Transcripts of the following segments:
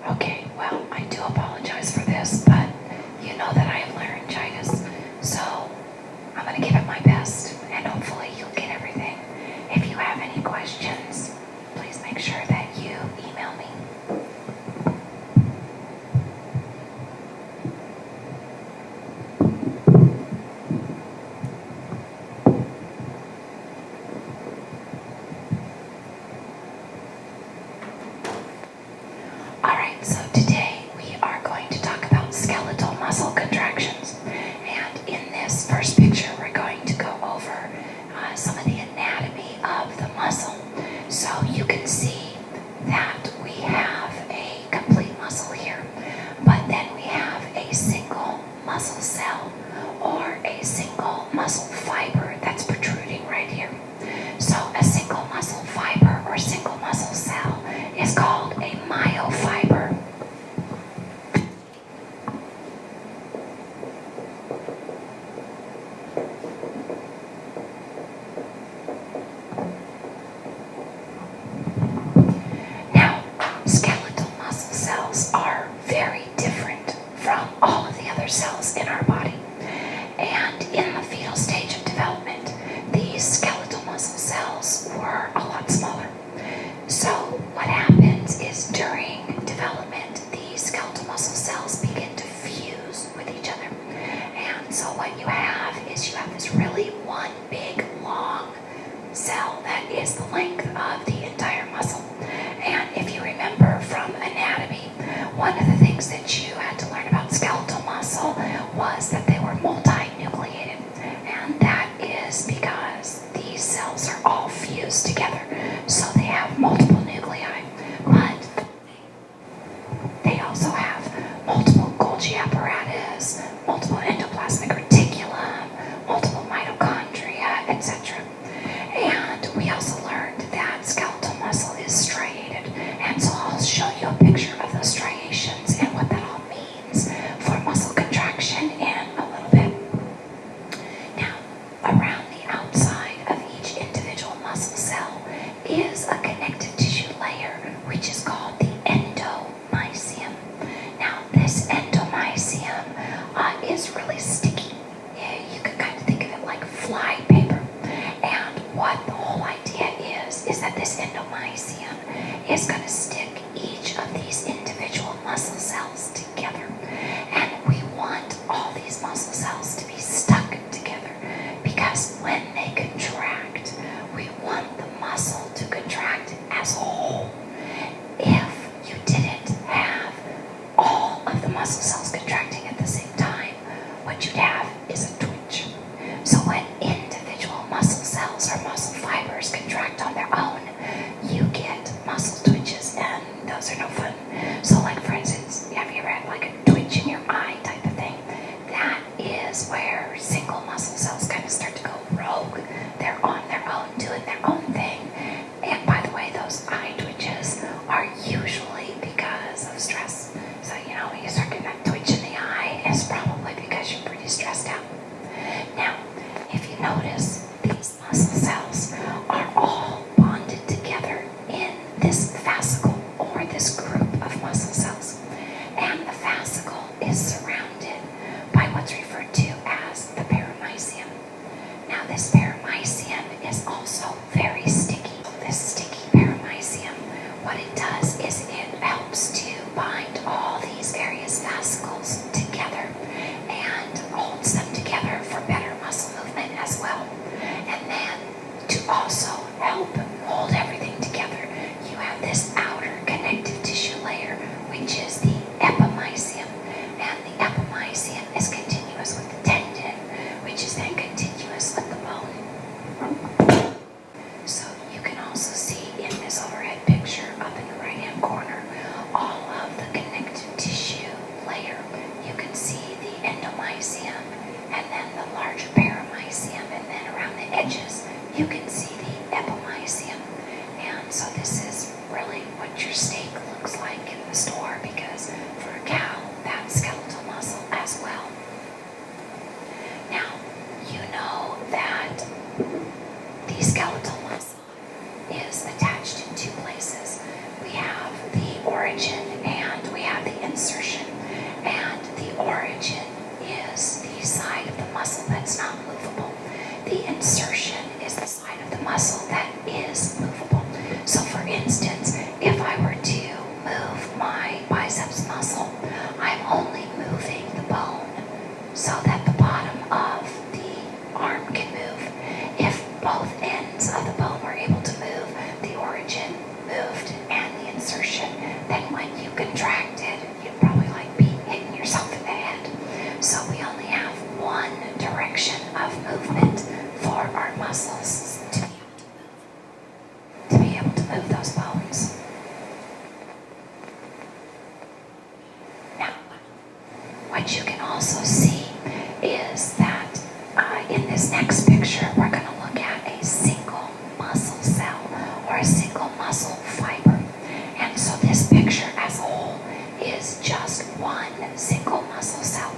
Okay, well, I do apologize for this, but you know that I have laryngitis, so I'm going to give it my best, and hopefully you'll get everything. If you have any questions, please make sure that you email me. Alright, so today we are going to talk about skeletal muscle contractions. And in this first picture, we're going to go over some of the anatomy of the muscle. So you can see that we have a complete muscle here, but then we have a single muscle cell or a single muscle fiber that's protruding right here. So a single muscle fiber or single muscle cell is called a myofiber. Now, skeletal muscle cells are very different from all of the other cells in our body. And in the fetal stage of development, these skeletal muscle cells were a lot smaller. So what happens is during development, these skeletal muscle cells begin to fuse with each other. And so what you have is you have this really one big long cell that is the length of the entire muscle. And if you remember from anatomy, one of the things that you had to learn about skeletal muscle was that they were multinucleated. And that is because these cells are all fused together. So they have multiple nuclei, but they also have multiple Golgi apparatus, multiple endoplasmic reticulum, multiple mitochondria, etc. And we also learned that skeletal muscle is striated. And so I'll show you a picture of those striations and what that all means for muscle contraction in a little bit. Now, around the outside of each individual muscle cell is a connective tissue layer, which is called the endomysium. Now, this endomysium is really sticky. You could kind of think of it like fly paper. And what the whole idea is that this endomysium is going to stick each of these individual muscle cells together. And we want all these muscle cells to be stuck together because when they contract, we want the muscle to contract as a whole. If you didn't have all of the muscle cells contracting at the same time, what you'd have is a twitch. So when individual muscle cells or muscle fibers contract on their own, you get muscle twitches, and those are no fun. So like for instance, have you ever had like a twitch in your eye type of thing? That is where single muscle cells kind of start to go rogue. They're on their own, doing their own thing. And by the way, those eye twitches are usually because of stress. So you know, when you start getting that twitch in the eye, it's probably because you're pretty stressed out. Now, if you notice, these muscle cells are all bonded together in this fascicle or this group of muscle cells. And the fascicle is surrounded by what's referred to as the paramycium. Now, this paramycium is also very sticky. This sticky paramycium, what it does is it helps to bind all these various fascicles together and holds them together for better muscle movement as well. And then to also help hold everything together, you have this outer connective tissue layer, which is the epimysium. And the epimysium is continuous with the tendon, which is then continuous with the bone. So you can also see in this overhead picture up in the right-hand corner, all of the connective tissue layer. You can see the endomysium and then the larger paramycium, and then around the edges you can see the epimysium. And so this is really what your steak looks like in the store, because for a cow, that's skeletal muscle as well. Now, you know that the skeletal muscle is attached in two places. We have the origin and we direction, then when you contracted, you'd probably like be hitting yourself in the head. So we only have one direction of movement for our muscles to be able to move those bones. Now, what you can also see is that in this next picture, we're going to look at a single muscle cell or a single muscle fiber. And so this picture as a whole is just one single muscle cell.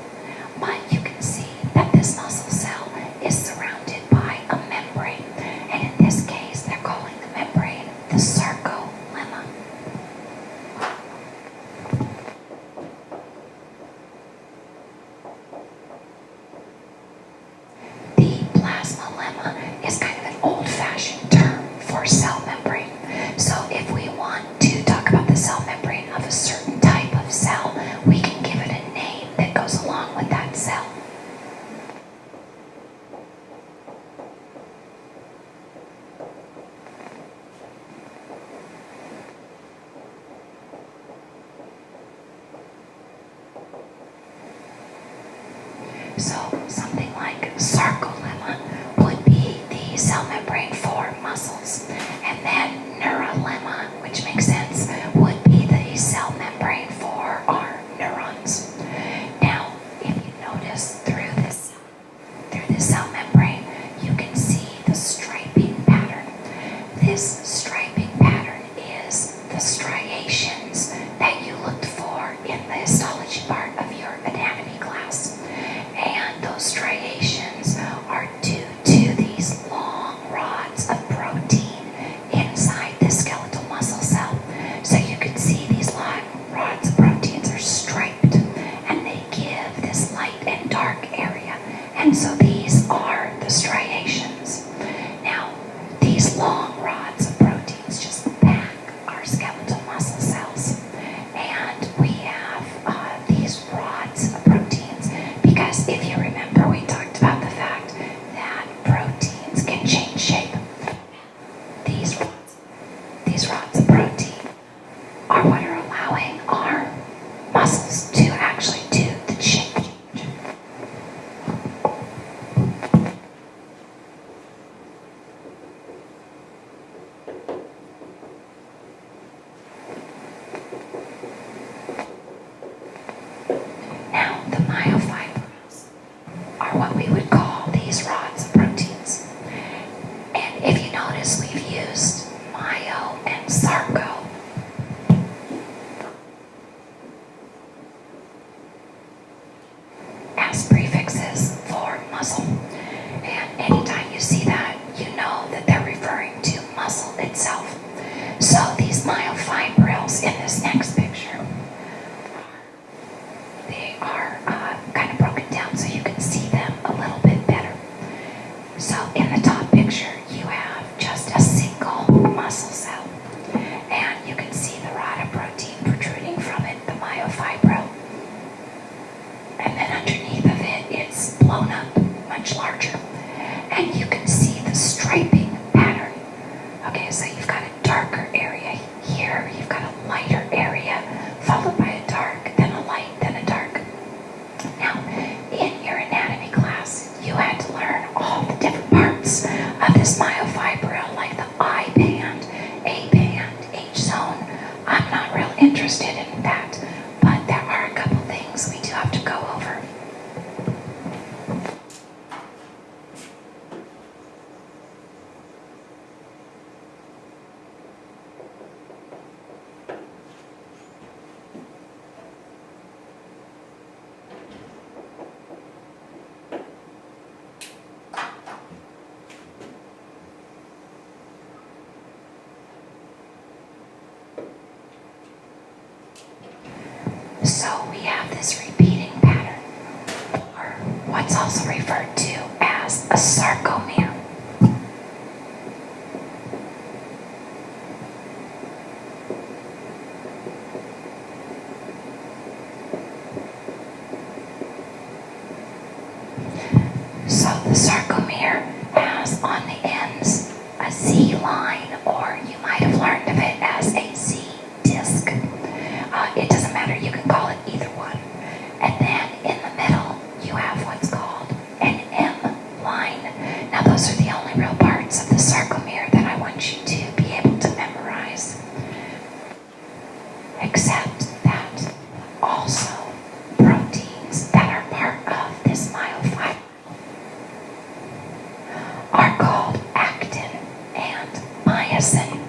But you can see that this muscle cell is surrounded by a membrane. And in this case, they're calling the membrane the sarcolemma. The plasmalemma is kind of an old-fashioned term for cell membrane. So if we want to talk about the cell membrane of a certain type of cell, we can give it a name that goes along with that cell. So something like sarcolemma would be the cell membrane for muscles. And then neurolemma, which makes sense, would be the cell membrane for our neurons. Now, if you notice through this cell membrane, you can see the striping pattern. This striping pattern is the striations that you looked for in the histology part of your anatomy class. And those striations are due to these long rods of protein inside the skeletal muscle cell. So you can see these long rods of proteins are striped, and they give this light and dark area. And so these are the striations. Now, these long rods of proteins just back our skeletal muscle cells. And we have these rods of proteins because if you remember, we talked about the fact that proteins can change shape. These rods of protein are what are allowing our muscles to actually do the shape change. Now, the myofibrils are what we would call these rods of proteins. And if you notice, we've used myo and sarco as prefixes for muscle. And anytime you see that, you know that they're referring to muscle itself. So these myofibrils in this next picture, they are kind of broken down so you can see them a little bit better. So in the top picture, you have just a single muscle cell. And you can see the rod of protein protruding from it, the myofibril. And then underneath of it, it's blown up much larger. And you can see the striping pattern. Okay, so you've got a darker area here, you've got a lighter area, followed by a dark, then a light, then a dark. Now, in your anatomy class, you had to learn all the different parts of this myofibril, like the I band, A band, H zone. I'm not real interested in that, but there are a couple things we do have to go over. So we have this repeating pattern, or what's also referred to as a sarcomere. So the sarcomere has on the ends a Z line, or you might have learned of it as a Z disc. except that also proteins that are part of this myofibril are called actin and myosin.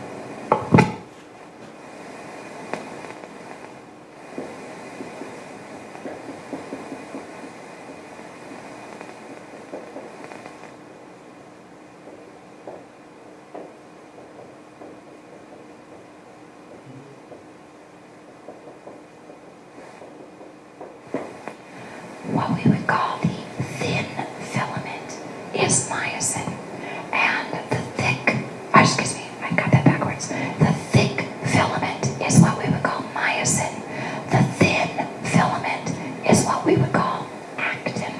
What we would call the thin filament is myosin, and the thick, I got that backwards. The thick filament is what we would call myosin. The thin filament is what we would call actin.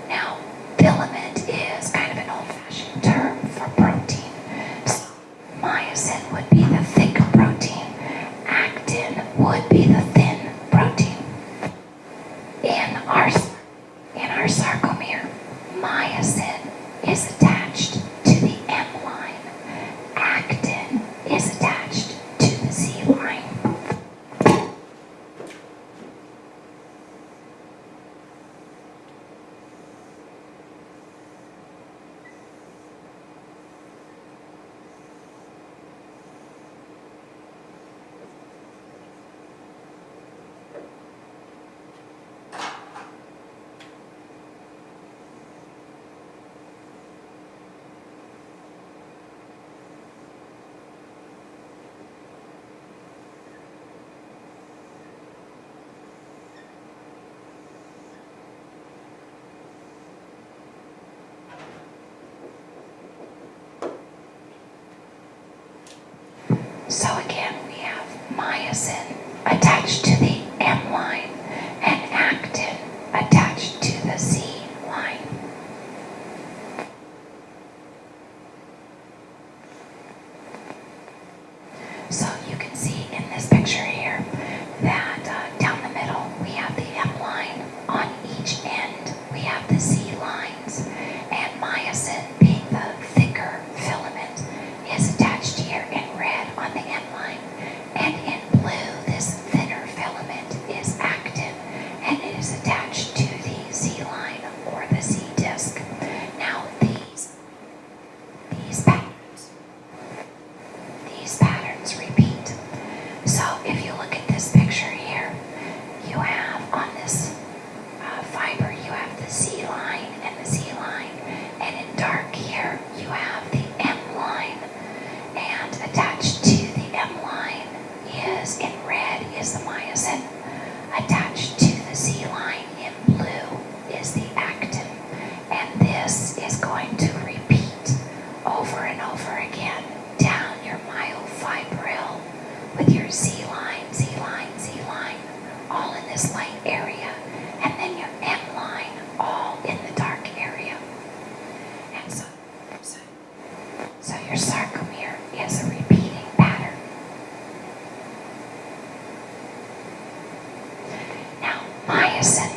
Now, filament is kind of an old-fashioned term for protein. So, myosin would be the thick protein. Actin would be the thin protein. In our sarcomere, myosin is attached to the M line. Actin is attached to the Z line. So again, we have myosin attached to the M line and actin attached to the Z line. So you can see in this picture here that down the middle we have the M line. On each end we have the Z lines, and myosin, being the thicker filament, is attached here in red on the M line, and in blue this thinner filament is actin, and it is attached to the Z line or the Z disc. Now these patterns repeat. So if you look at this picture here, you have on this fiber, you have the Z line and the Z line, and in dark here you have the M line, and attached to the M line is, in red, is the myosin. Attached to the Z line in blue is the actin, and this is going to repeat over and over again down your myofibril with your Z line, Z line, Z line, all in this light area, and then your M line all in the dark area. And so your sarcomere is a repeating pattern. Now, myosin,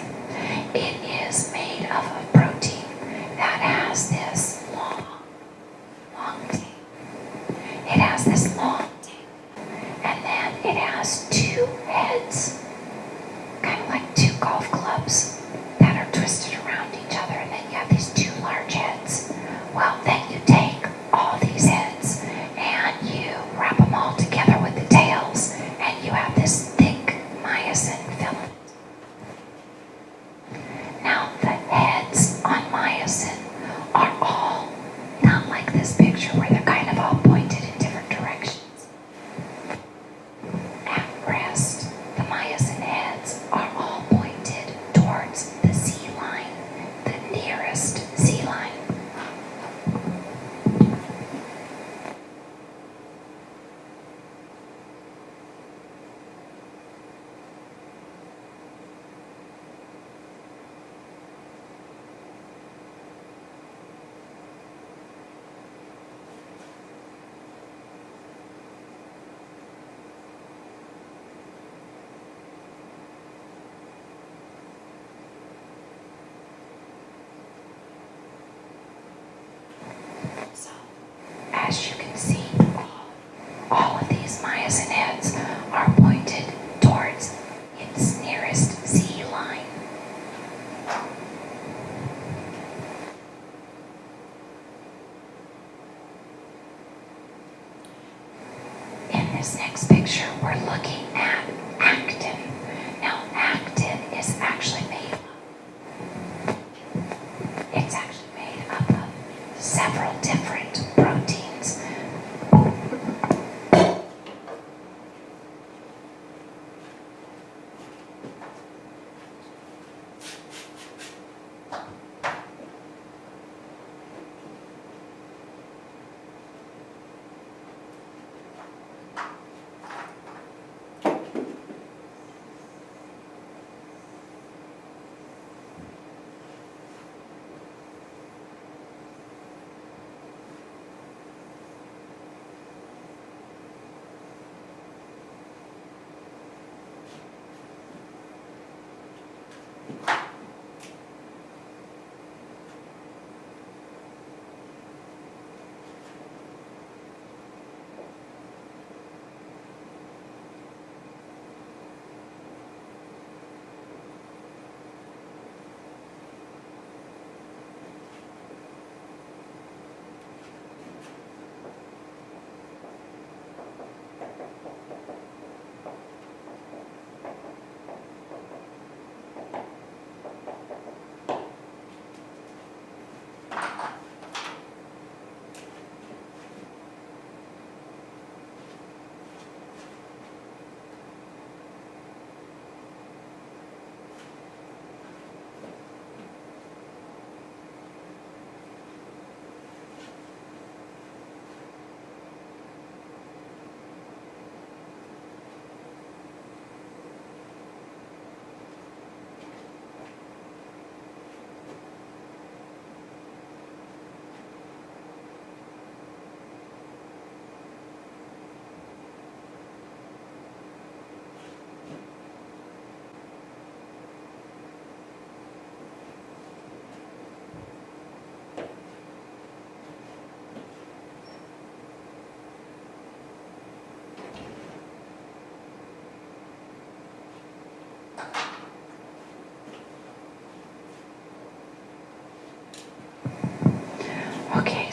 it is made of a protein that has this long tail. It has this long tail, and then it has two heads, kind of like two golf clubs that are twisted around each other, and then you have these two large heads. Well, then you take all these heads and you wrap them all together with the tails, and you have this thick myosin filament.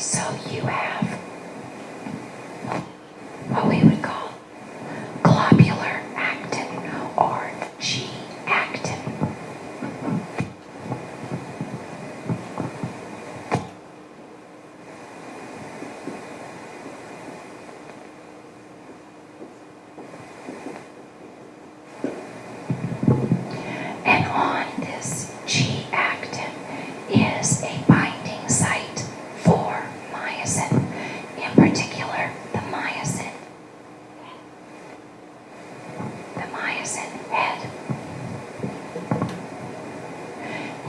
So you have what we would call globular actin or G-actin. And on this G-actin is a binding site for myosin, in particular the myosin head.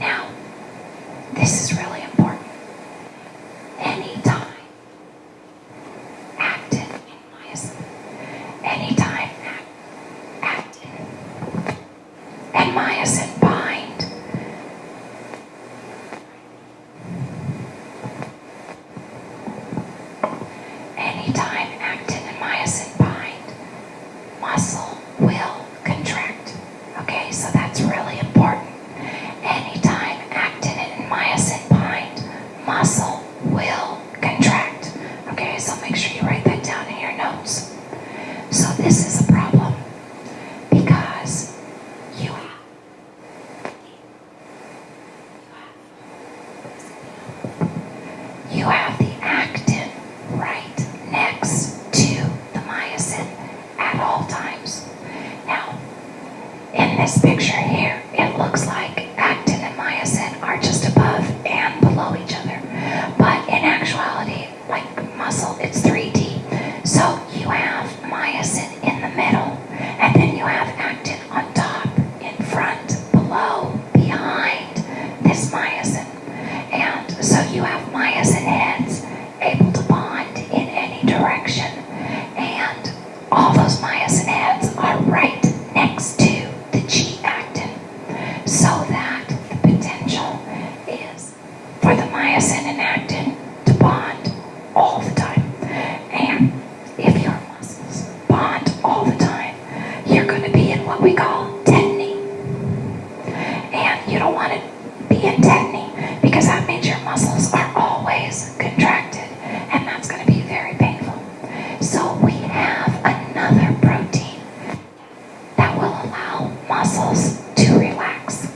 Now, this is really important. Anytime actin and myosin, anytime actin and myosin bind, anytime actin and myosin bind, muscle will contract. Okay, so that's really important. Anytime actin and myosin bind, muscle will contract. Okay, so make sure you write that down in your notes. So this is a problem because you have the actin right next to the myosin at all times. Now, in this picture here, it looks like actin and myosin are just above and below each other. But in actuality, like muscle, it's 3D. So you have myosin in the middle, and then you have actin on top, in front, below, behind this myosin. And so you have myosin heads able to bond in any direction. And all those myosin heads are right next to the G-actin, so that the potential is for the myosin and actin to bond all the time. And if your muscles bond all the time, you're going to be in what we call tetany. And you don't want to be in tetany because that means your muscles are always contracted, and that's going to be very painful. So we have another protein that will allow muscles to relax.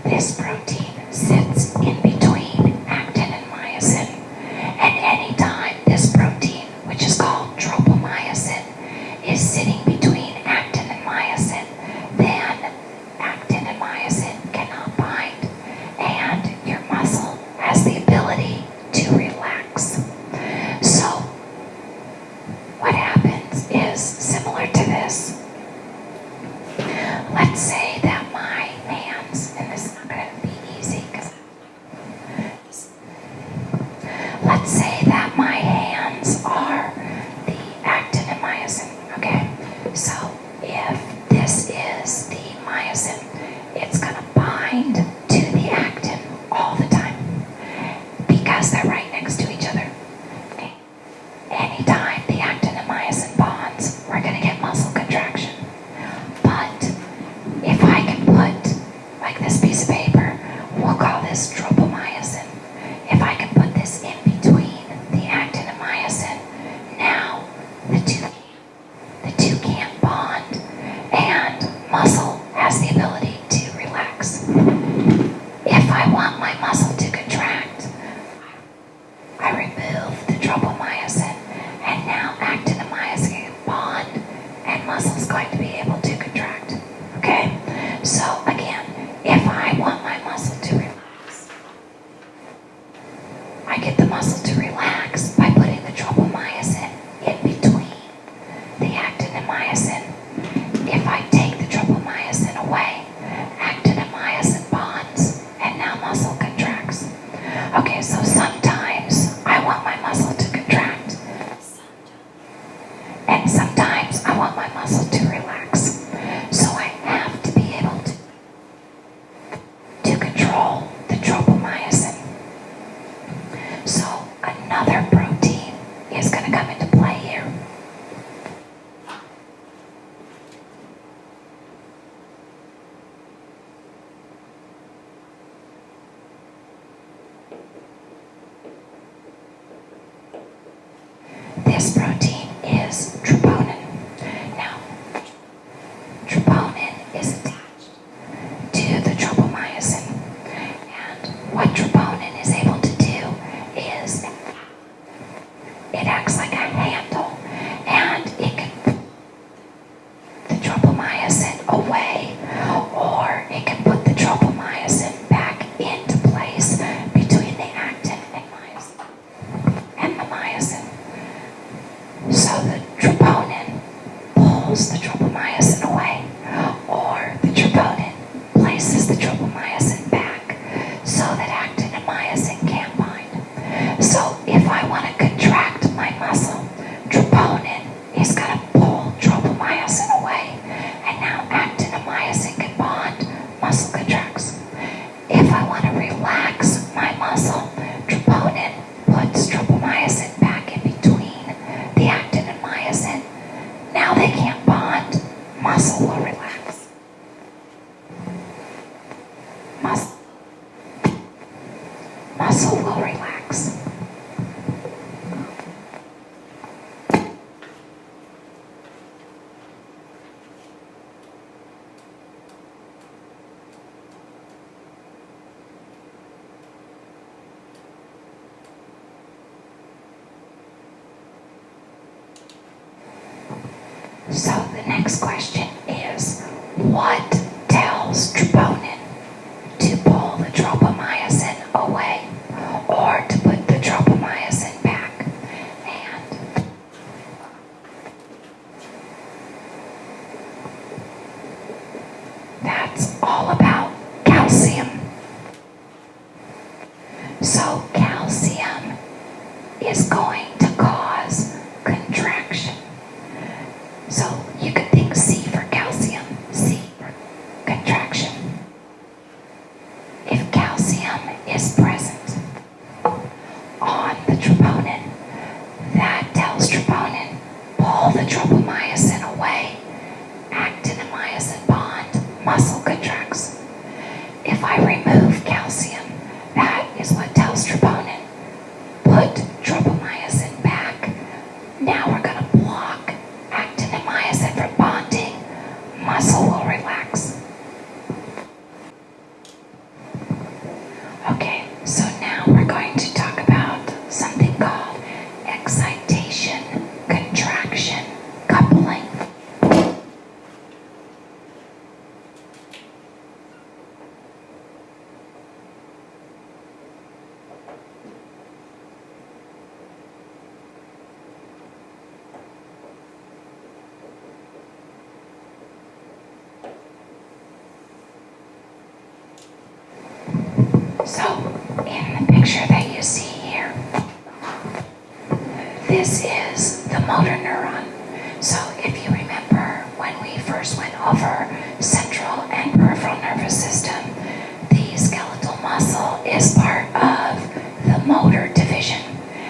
This protein sits in between actin and myosin, and anytime this protein, which is called tropomyosin, is sitting between actin and myosin, then actin and myosin cannot bind, and your muscle has the ability to relax. So what happens is similar to this. Let's say that my hands, and this is not going to be easy, to come into play here. This protein is troponin. Now, troponin is attached to the tropomyosin. And what troponin is able to do is it acts like a handle, and it can put the tropomyosin away, or it can put the tropomyosin back into place between the actin and the myosin. So the troponin pulls the tropomyosin away, or the troponin places the tropomyosin back so that actin and myosin can't bind. So if I want to contract my muscle, troponin is going to pull tropomyosin away, and now actin and myosin can bond, muscle contracts. If I want to relax my muscle, troponin puts tropomyosin back in between the actin and myosin. Now they can't bond, muscle will relax. Muscle will relax. So the next question is, what tells troponin to pull the tropomyosin away or to put the tropomyosin back? And that's all about calcium. So calcium is going to cause contraction. So you could think C for calcium, C for contraction. If calcium is present on the troponin, that tells troponin, pull the tropomyosin away, actin and myosin bond, muscle contracts. If I remove calcium, that is what tells troponin, put tropomyosin back. Now we're going to block actin and myosin from bonding, muscle will relax. Okay, so now we're going to talk about something called excitation, contraction, coupling. So, in the picture that you see here, this is the motor neuron. So, if you remember when we first went over central and peripheral nervous system, the skeletal muscle is part of the motor division.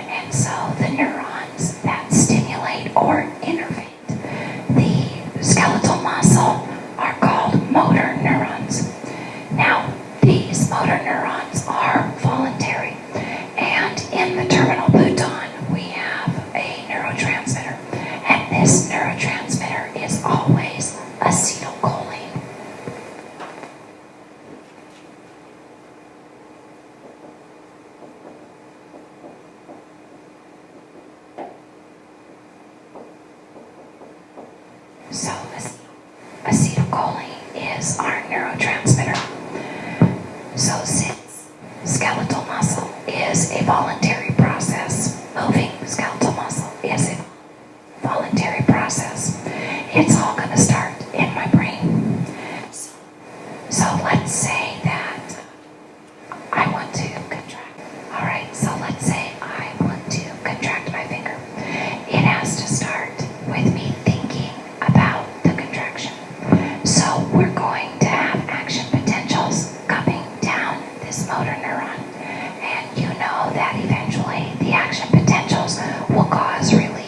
And so, the neurons that stimulate or innervate the skeletal muscle are called motor neurons. Now, these motor neurons are voluntary, and in the terminal bouton we have a neurotransmitter, and this neurotransmitter is always acetylcholine. So acetylcholine is our neurotransmitter. So since skeletal muscle is a voluntary process, moving skeletal muscle is a voluntary process, it's all going to start in my brain. So let's say that I want to contract. All right, so let's say I want to contract my finger. It has to start with me thinking about the contraction. So we're going to have action potentials coming down this motor neuron. And you know that eventually the action potentials will cause release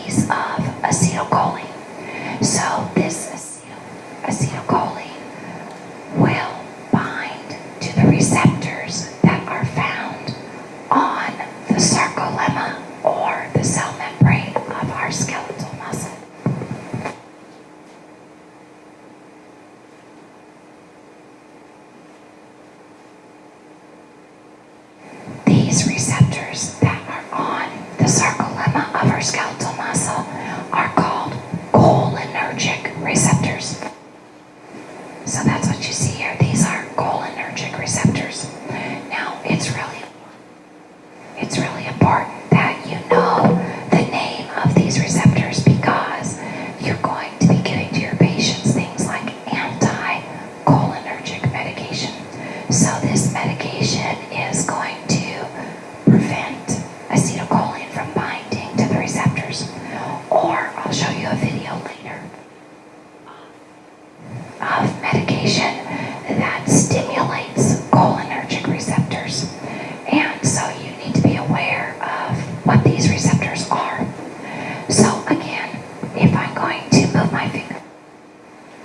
So again, if I'm going to move my finger,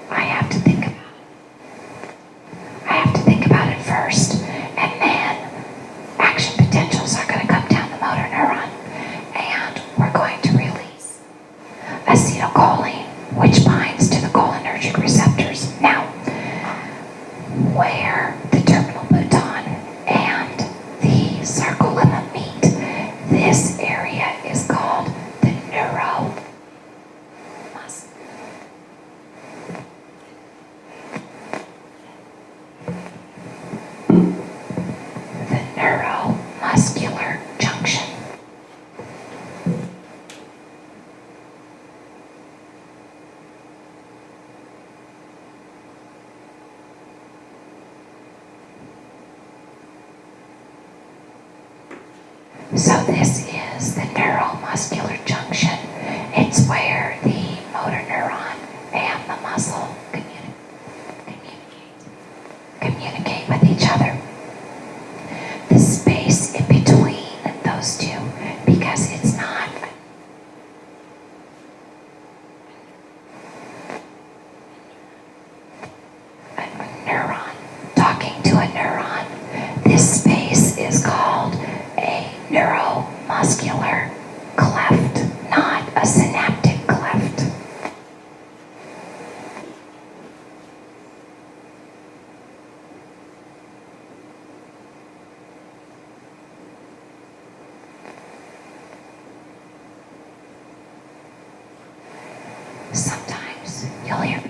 I have to think about it. I have to think about it first, and then action potentials are going to come down the motor neuron, and we're going to release acetylcholine, which binds to the cholinergic receptors. Now, where the terminal bouton and the sarcolemma meet, this area is called the neuromuscular junction. So this is the neuromuscular junction. It's where the motor neuron and the muscle communicate with each other. The space in between those two, because it's not a neuron talking to a neuron, this space is called a neuromuscular cleft, not a synaptic cleft. Sometimes you'll hear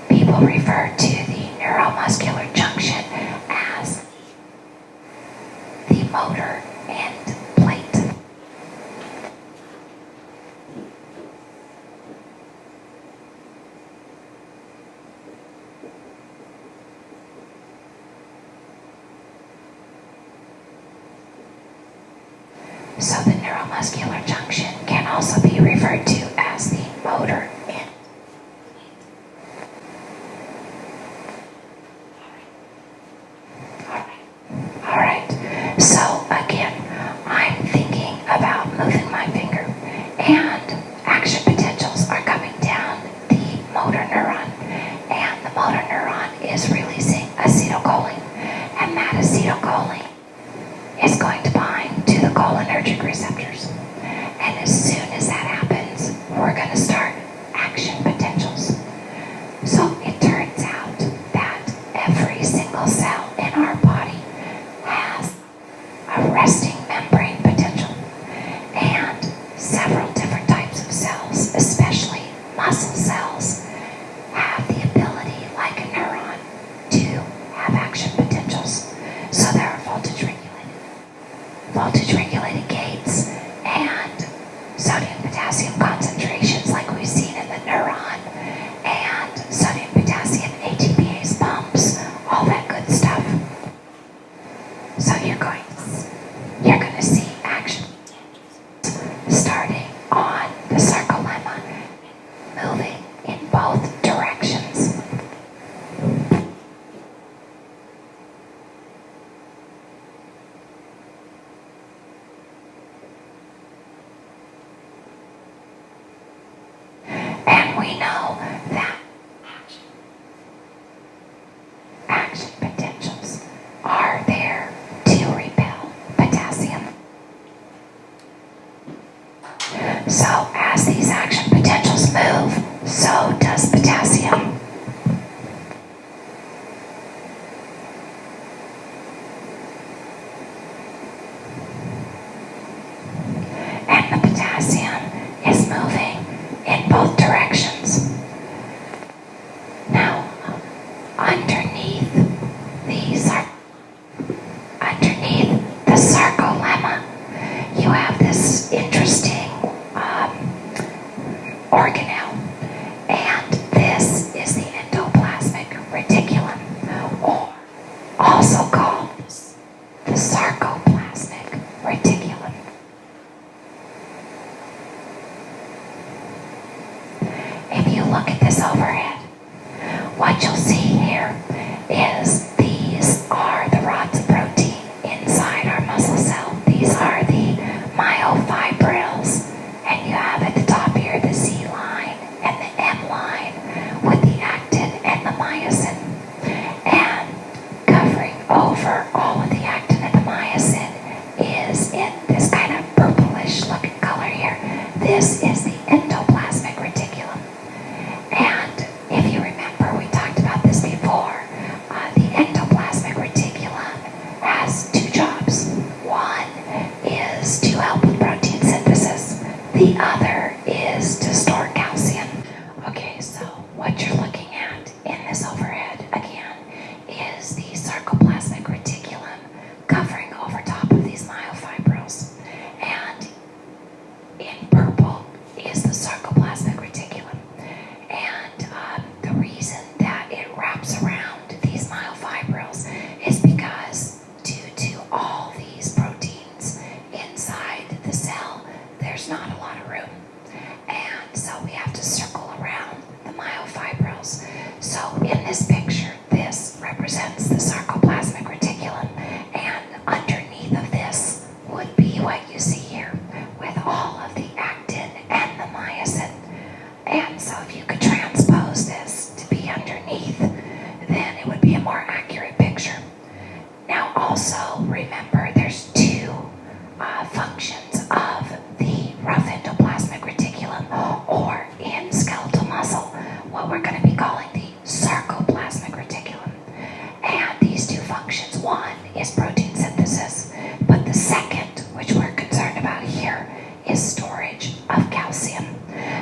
people refer to the neuromuscular junction as the motor end plate. So the neuromuscular junction can also be referred to as the motor end. All right. So again, I'm thinking about moving my finger, and action potentials are coming down the motor neuron, and the motor neuron is releasing acetylcholine, and that acetylcholine is going to bind to the cholinergic receptors. And as soon as that happens, we're going to start action potentials. So it turns out that every single cell in our body has a resting membrane potential, and several different types of cells, especially muscle cells, have the ability, like a neuron, to have action potentials. So there are voltage regulated gates and sodium potassium concentrations like we've seen in the neuron, and sodium potassium ATPase pumps, all that good stuff. So you're going to see action starting on the sarcolemma, moving in both directions. And we know that action potentials are there to repel potassium. So as these action potentials move, so does potassium. And the potassium is moving in both directions. Now, underneath the sarcolemma, you have this interesting organelle, and this is the endoplasmic reticulum, or also called the sarcoplasmic reticulum. If you look at this overhead, what you'll see here is these are the rods of protein inside our muscle cell. These are the myofibrils, and you have at the top endoplasmic reticulum. And if you remember, we talked about this before. The endoplasmic reticulum has two jobs. One is to help with protein synthesis. The other is to store calcium. Okay, so what you're looking at in this overhead, again, is the sarcoplasmic reticulum covering over top of these myofibrils. And in purple is the sarcoplasmic reticulum. And the reason that it wraps around these myofibrils is because due to all these proteins inside the cell, there's not a lot of room. And so we have to circle around the myofibrils. So in this picture, this represents the sarcoplasmic reticulum, and underneath of this would be what you see here with all of the actin and the myosin. And so if you could transpose this to be underneath, then it would be a more accurate picture. Now also remember there's two functions of the rough endoplasmic reticulum, or in skeletal muscle, what we're going to be calling the sarcoplasmic reticulum. And these two functions, one is protein synthesis, but the second, which we're concerned about here, is storage of calcium.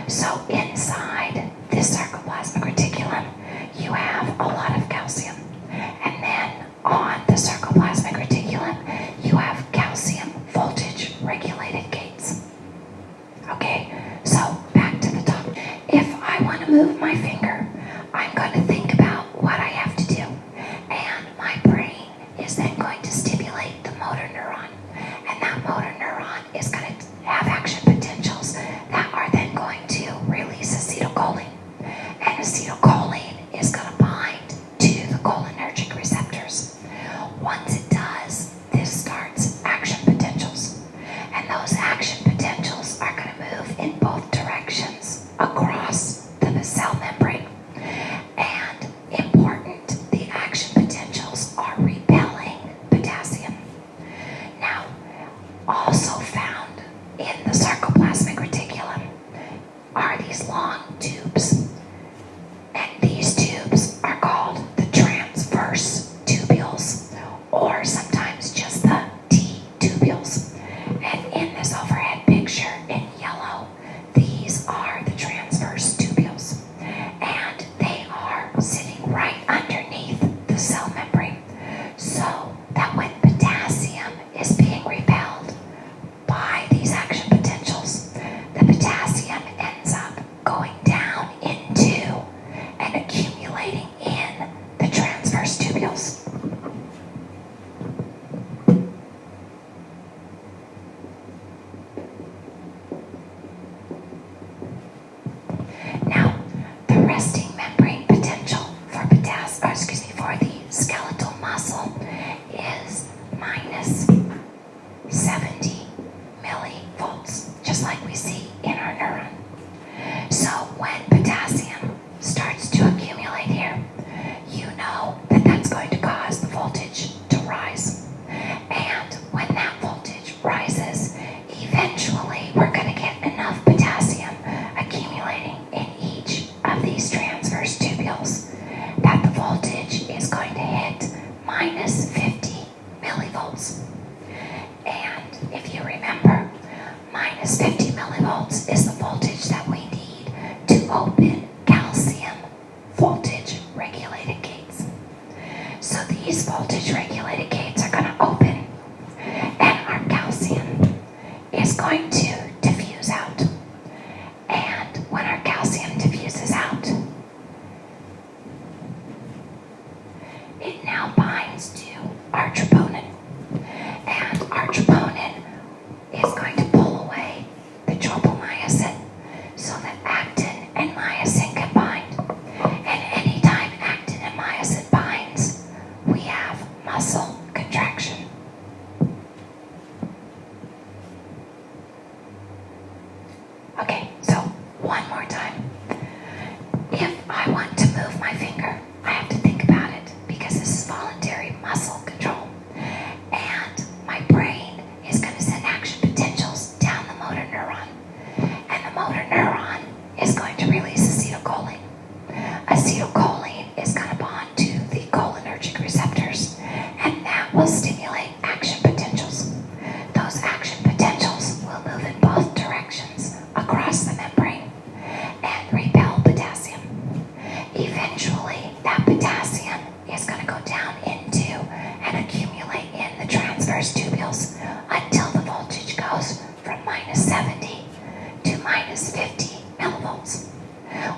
So inside this sarcoplasmic reticulum, you have a lot of calcium. And then on the sarcoplasmic reticulum, you have calcium voltage regulated gates. Okay, so back to the top. If I want to move my finger, I'm going to think about what I have to do. And my brain is then going to stimulate the motor neuron. And that motor neuron is going to have action potentials that are then going to release acetylcholine. And acetylcholine is going to bind to the cholinergic receptors. Once it does, this starts action potentials. And those action potentials are going to move in both directions across the cell membrane. And important, the action potentials are repelling potassium. Now, also found in the sarcoplasmic reticulum are these long tubes. And these tubes are called the transverse tubules, or sometimes just the T-tubules. And in this overhead picture in yellow, these are the transverse tubules. And they are sitting right underneath the cell membrane, so that when potassium is being repelled by these action potentials, the potassium ends up going down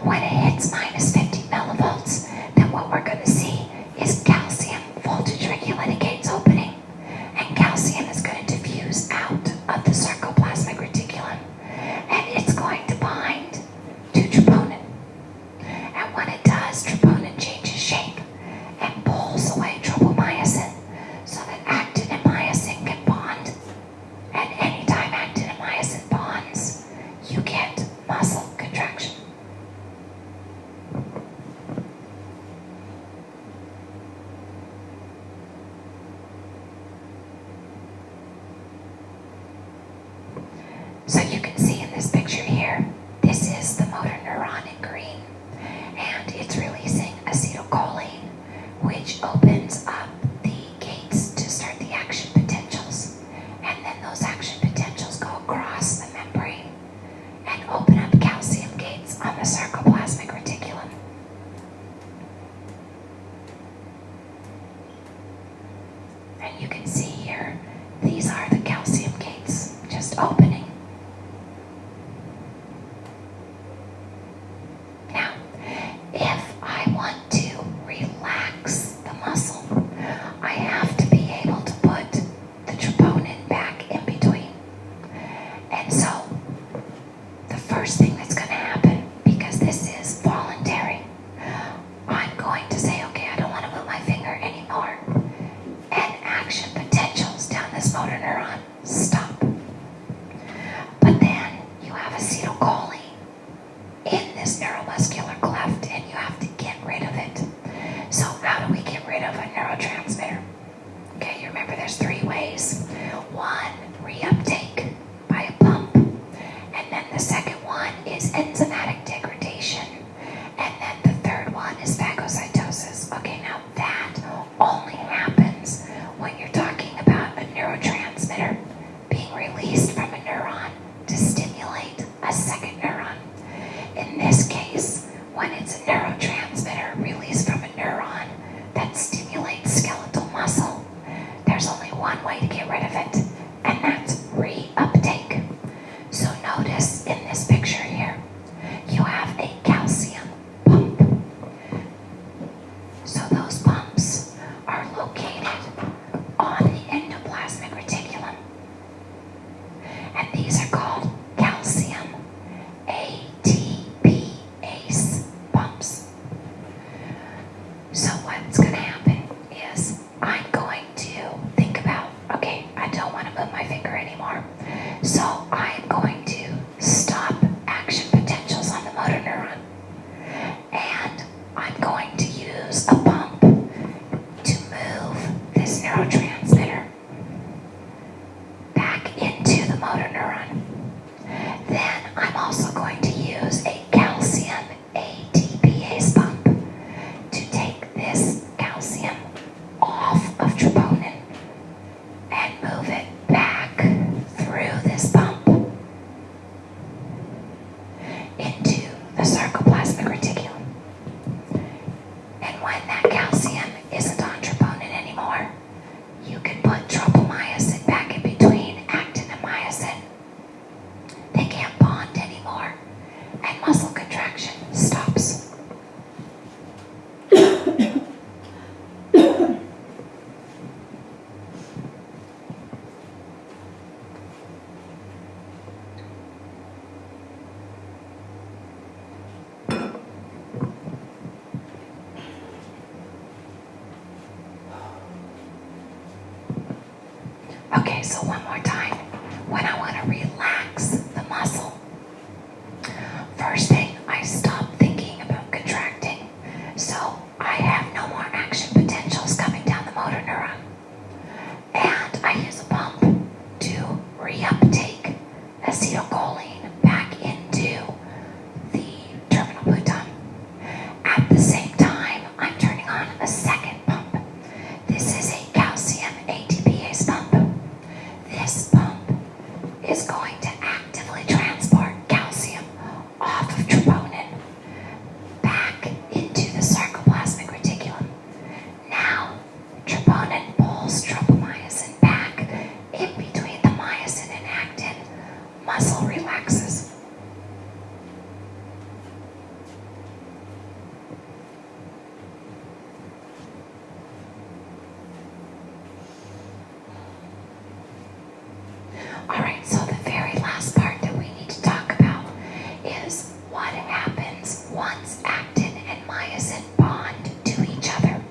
when it hits minus 50 millivolts, then what we're going to see is calcium voltage regulated gates opening, and calcium is going to diffuse out of the sarcoplasmic reticulum, and it's going to bind to troponin. And when it does, troponin changes shape and pulls away tropomyosin so that actin and myosin can bond. And anytime actin and myosin bonds, you get muscle contraction. So you can see in this picture here, this is the motor neuron in green, and it's releasing acetylcholine, which opens up the gates to start the action potentials. And then those action potentials go across the membrane and open up calcium gates on the sarcoplasmic reticulum. And you can see here, these are the calcium gates just opening. Now, if I want to relax the muscle, I have to be able to put the troponin back in between. And so, the first thing that's going to happen, because this is voluntary, I'm going to say, okay, I don't want to move my finger anymore. And action potentials down this motor neuron stop. But then you have acetylcholine in this neuromuscular cleft, and you have to get rid of it. So how do we get rid of a neurotransmitter? Okay, you remember there's 3 ways. One, reuptake by a pump. And then the second one is enzymatic degradation. And then the third one is phagocytosis. Okay, now that only happens when you're talking about a neurotransmitter being released from a neuron to stimulate a second neuron. In this case, when it's a neurotransmitter released from a neuron that stimulates skeletal muscle, there's only one way to get rid of it, and that's reuptake. So notice in this picture here, you have a calcium pump. So those pumps are located on the endoplasmic reticulum, and these are called calcium ATPase pumps. So what's going to happen is I'm going to think about, okay, I don't want to move my finger anymore. So I'm going to stop action potentials on the motor neuron. And I'm going to use a pump to move this neurotransmitter back into the motor neuron. Then I'm also going to use a calcium ATPase pump to take this calcium off of troponin and move it back through this pump into the sarcoplasmic reticulum. And when that calcium isn't on troponin anymore, you can put tropomyosin back in between actin and myosin. They can't bond anymore, and muscle contraction stops. Okay, so one more time. When I want to relax the muscle, first thing, I stop thinking about contracting. So I have no more action potentials coming down the motor neuron. And I use a pump to reuptake acetylcholine back into the terminal bouton. At the same time, I'm turning on a second pump. This is a calcium ATPase pump. This what happens once actin and myosin bond to each other.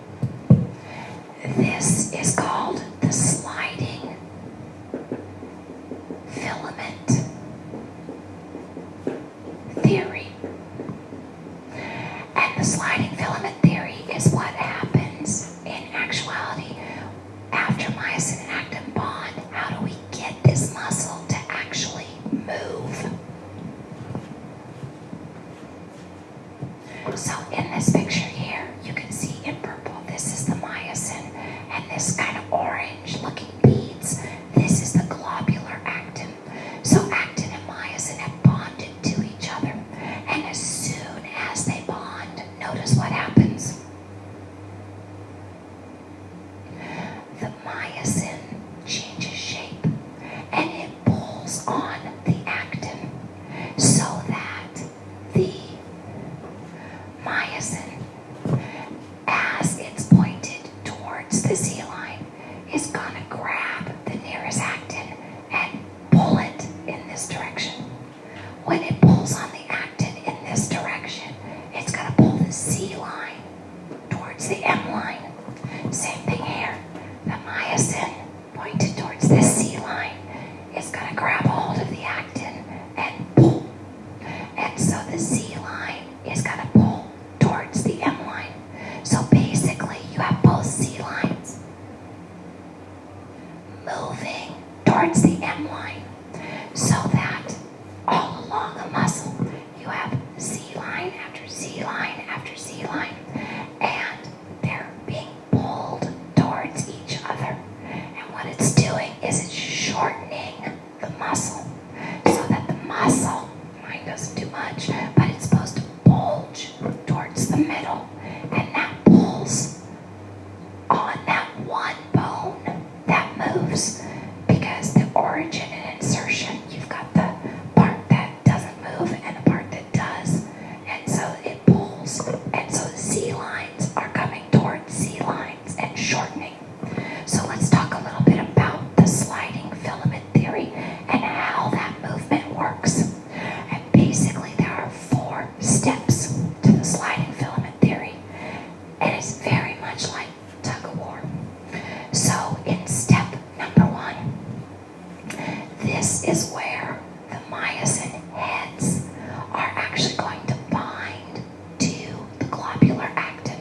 This is called the sliding filament theory. And the sliding filament theory is what happens in actuality after myosin and actin bond. How do we get this muscle to actually move? So in this picture here, you can see in purple, this is the myosin, and this kind of orange looking beads, this is the globular actin. So actin and myosin have bonded to each other, and as soon as they bond, notice what happens. The myosin changes shape, and it pulls on the actin so that the myosin, as it's pointed towards the Z line, is going to grab the nearest actin and pull it in this direction. When it pulls on the actin in this direction, it's going to pull the Z line towards the M line. Same thing here. The myosin pointed towards this Z line is going to grab hold of the actin and pull. And so the Z line is going to pull towards the M line. So basically you have both Z lines moving towards the M line, so that all along a muscle you have Z line after Z line after Z line, and they're being pulled towards each other. And what it's doing is it's shortening the muscle so that the muscle, mine doesn't do much, but it's supposed to bulge towards the middle, and that pulls on that one bone that moves, because the origin and insertion, you've got the part that doesn't move and the part that does, and so it pulls, and so the Z lines are coming towards Z lines and shortening. So let's talk a little bit about the sliding filament theory and how that movement works. And basically there are 4 steps to the sliding filament theory, and it's very much like tug of war. So in step number 1, this is where the myosin heads are actually going to bind to the globular actin.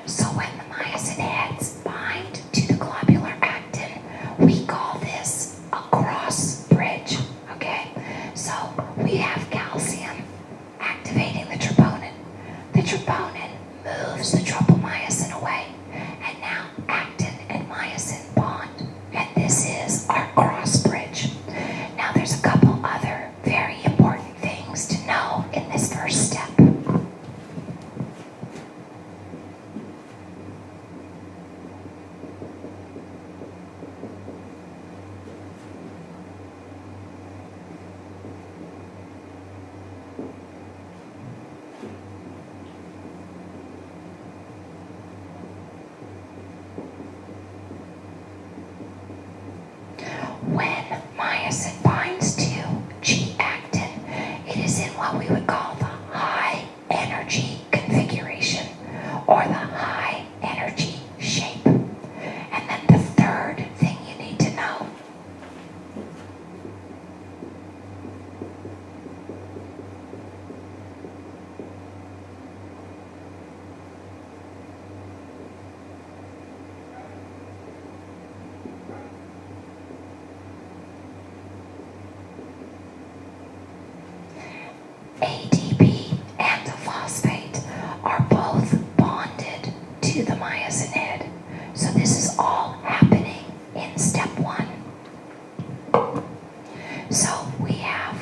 So when the myosin heads bind to the globular actin, we call this a cross bridge, okay? So we have calcium activating the troponin. The troponin moves the tropomyosin away, and now actin and myosin bond, and this is our cross bridge. Now there's a couple other very important things to know in this first step. When myosin binds to G-actin, it is in what we would call the high energy configuration, or the high energy shape. And then the third thing you need to know, ADP and the phosphate are both bonded to the myosin head. So this is all happening in step 1. So we have,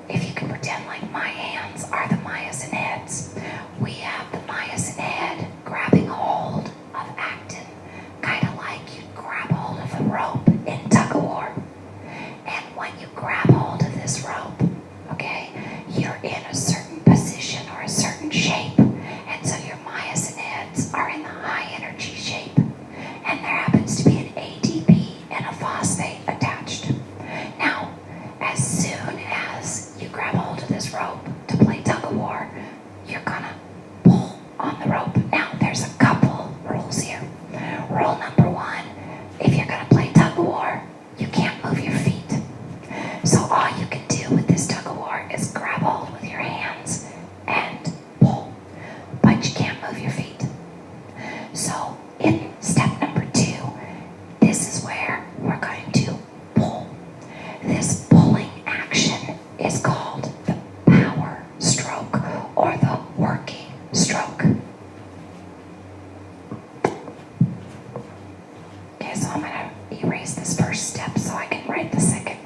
if you can pretend like my hands are the myosin heads, we have the myosin head grabbing hold of actin I'm going to erase this first step so I can write the second.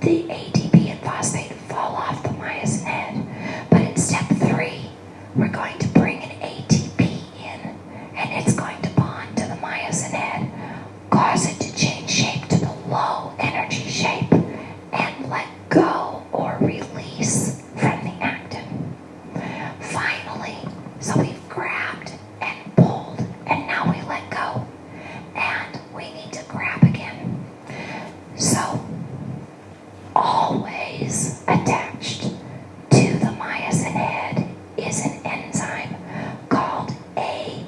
the ATP and phosphate fall off the myosin head. But in step 3, we're going to bring an ATP in, and it's going to bond to the myosin head, cause it to change shape to the low energy shape, and let go or release from the actin. Finally, so we've grabbed and pulled, and now we let go, and we need to grab again. So, always attached to the myosin head is an enzyme called ATPase.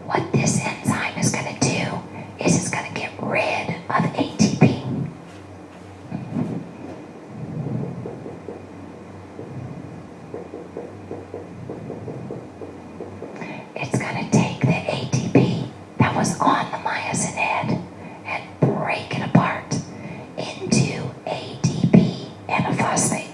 What this enzyme is going to do is it's going to get rid of ATP. It's going to take the ATP that was on the myosin head and break it apart into ADP and a phosphate.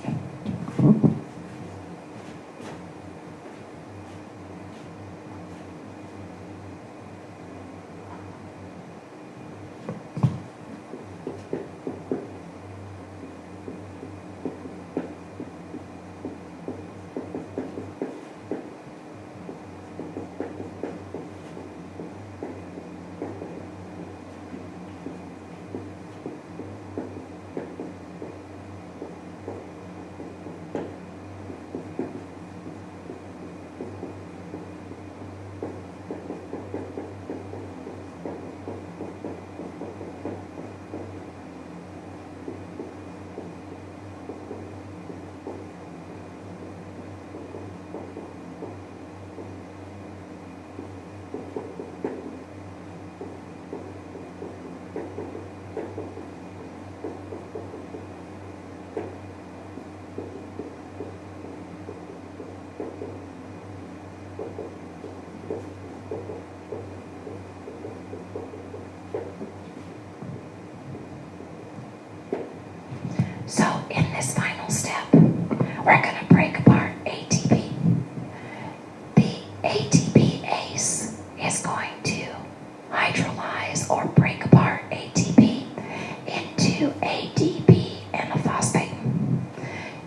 So in this final step, we're going to break apart ATP. The ATPase is going to hydrolyze or break apart ATP into ADP and a phosphate.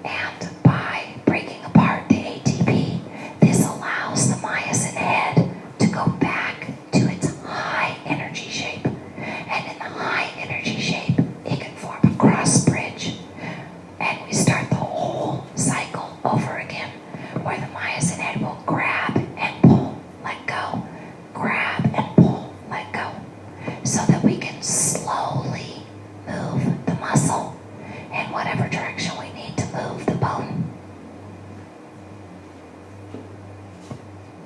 And by breaking apart the ATP, this allows the myosin head to go back to its high energy shape. And in the high energy shape, it can form a cross bridge. And we start the whole cycle over again, where the myosin head will grab and pull, let go, grab and pull, let go, so that we can slowly move the muscle in whatever direction we need to move the bone.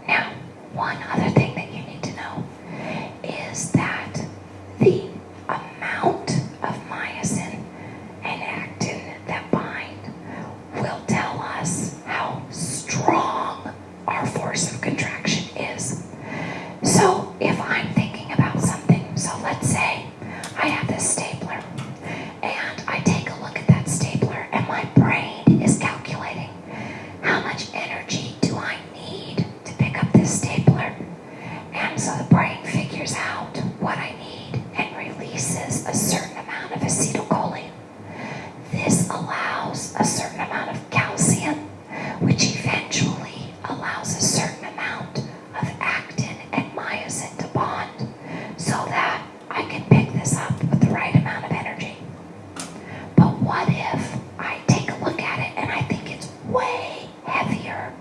Now, one other thing that you need to know is that the amount of myosin and actin that bind will tell us how strong our force of contraction is. So if I'm thinking about something, so let's say I have this stapler and I take a look at that stapler and my brain is calculating how much energy do I need to pick up this stapler. And so the brain figures out what I need and releases a certain amount of acetylcholine. This allows a certain amount of calcium, which eventually allows a certain amount of actin and myosin to bond, so that I can pick this up with the right amount of energy. But what if I take a look at it and I think it's way heavier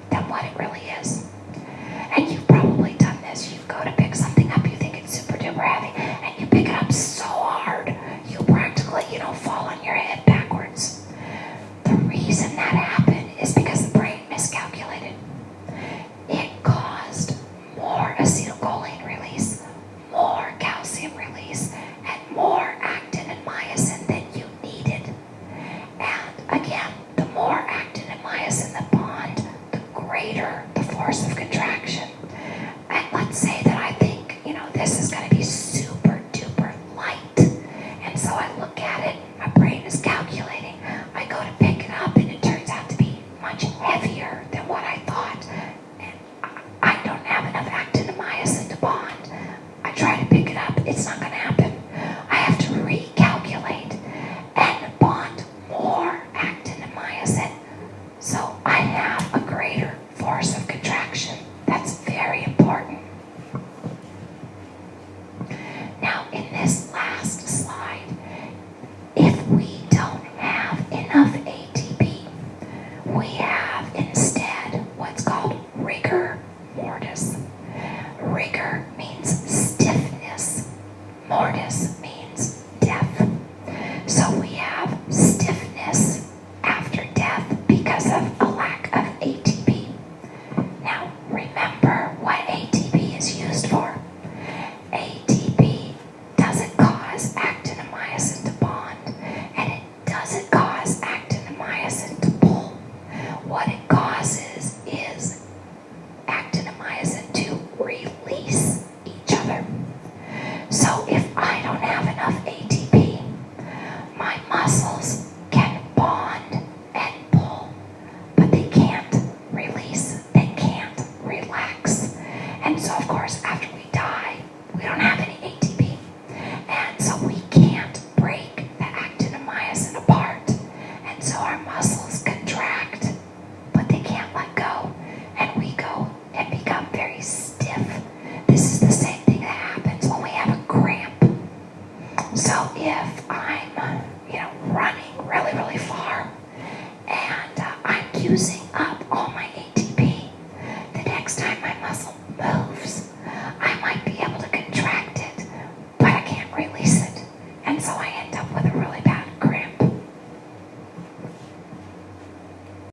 So if I'm, running really, really far and I'm using up